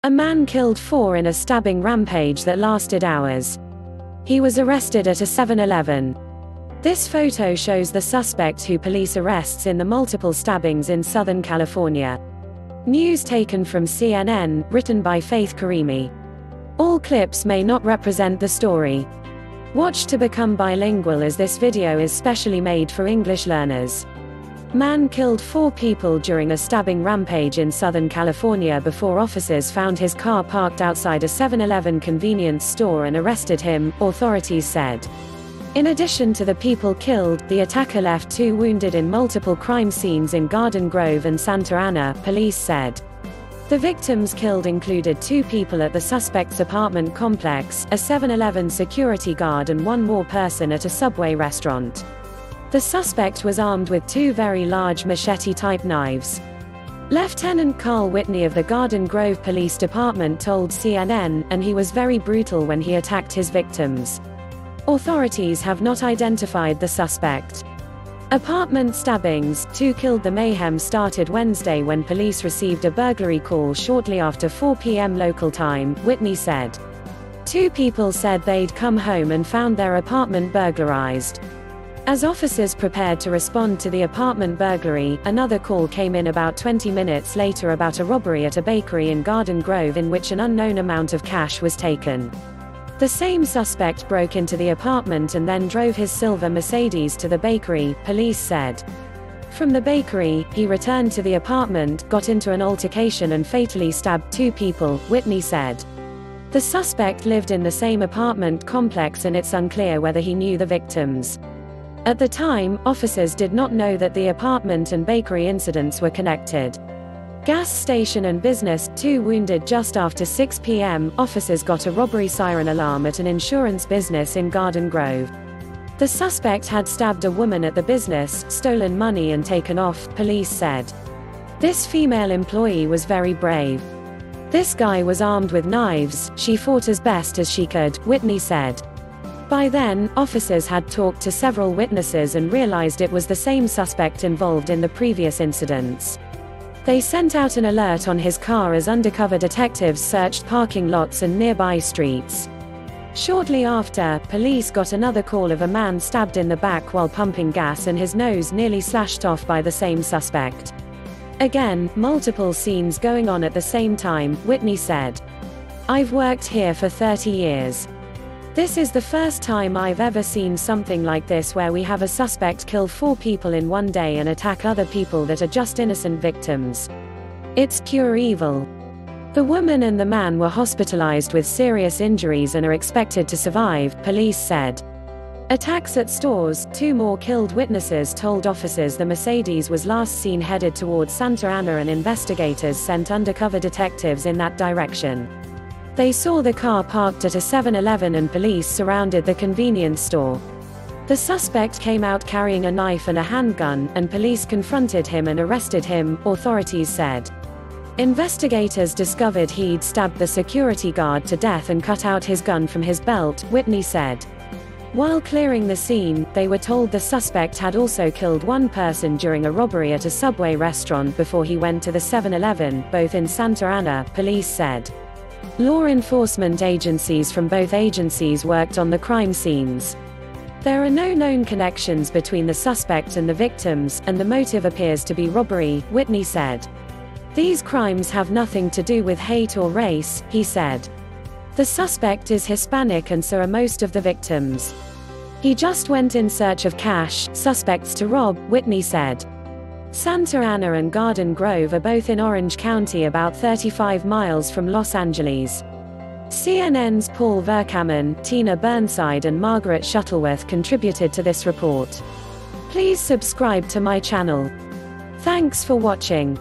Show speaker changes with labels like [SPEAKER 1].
[SPEAKER 1] A man killed 4 in a stabbing rampage that lasted hours. He was arrested at a 7-Eleven. This photo shows the suspect who police arrests in the multiple stabbings in Southern California. News taken from CNN, written by Faith Karimi. All clips may not represent the story. Watch to become bilingual, as this video is specially made for English learners. Man killed 4 people during a stabbing rampage in Southern California before officers found his car parked outside a 7-Eleven convenience store and arrested him, authorities said. In addition to the people killed, the attacker left 2 wounded in multiple crime scenes in Garden Grove and Santa Ana, police said. The victims killed included 2 people at the suspect's apartment complex, a 7-Eleven security guard, and 1 more person at a Subway restaurant. The suspect was armed with 2 very large machete-type knives. Lieutenant Carl Whitney of the Garden Grove Police Department told CNN, and he was very brutal when he attacked his victims. Authorities have not identified the suspect. Apartment stabbings, 2 killed. The mayhem started Wednesday when police received a burglary call shortly after 4 p.m. local time, Whitney said. 2 people said they'd come home and found their apartment burglarized. As officers prepared to respond to the apartment burglary, another call came in about 20 minutes later about a robbery at a bakery in Garden Grove in which an unknown amount of cash was taken. The same suspect broke into the apartment and then drove his silver Mercedes to the bakery, police said. From the bakery, he returned to the apartment, got into an altercation and fatally stabbed 2 people, Whitney said. The suspect lived in the same apartment complex and it's unclear whether he knew the victims. At the time, officers did not know that the apartment and bakery incidents were connected. Gas station and business, 2 wounded. Just after 6 p.m., officers got a robbery siren alarm at an insurance business in Garden Grove. The suspect had stabbed a woman at the business, stolen money and taken off, police said. This female employee was very brave. This guy was armed with knives, she fought as best as she could, Whitney said. By then, officers had talked to several witnesses and realized it was the same suspect involved in the previous incidents. They sent out an alert on his car as undercover detectives searched parking lots and nearby streets. Shortly after, police got another call of a man stabbed in the back while pumping gas and his nose nearly slashed off by the same suspect. Again, multiple scenes going on at the same time, Whitney said. I've worked here for 30 years. This is the first time I've ever seen something like this, where we have a suspect kill 4 people in one day and attack other people that are just innocent victims. It's pure evil. The woman and the man were hospitalized with serious injuries and are expected to survive, police said. Attacks at stores, 2 more killed. Witnesses told officers the Mercedes was last seen headed towards Santa Ana and investigators sent undercover detectives in that direction. They saw the car parked at a 7-Eleven and police surrounded the convenience store. The suspect came out carrying a knife and a handgun, and police confronted him and arrested him, authorities said. Investigators discovered he'd stabbed the security guard to death and cut out his gun from his belt, Whitney said. While clearing the scene, they were told the suspect had also killed 1 person during a robbery at a Subway restaurant before he went to the 7-Eleven, both in Santa Ana, police said. Law enforcement agencies from both agencies worked on the crime scenes. There are no known connections between the suspect and the victims, and the motive appears to be robbery, Whitney said. These crimes have nothing to do with hate or race, he said. The suspect is Hispanic and so are most of the victims. He just went in search of cash, suspects to rob, Whitney said. Santa Ana and Garden Grove are both in Orange County, about 35 miles from Los Angeles. CNN's Paul Verkaman, Tina Burnside and Margaret Shuttleworth contributed to this report. Please subscribe to my channel. Thanks for watching.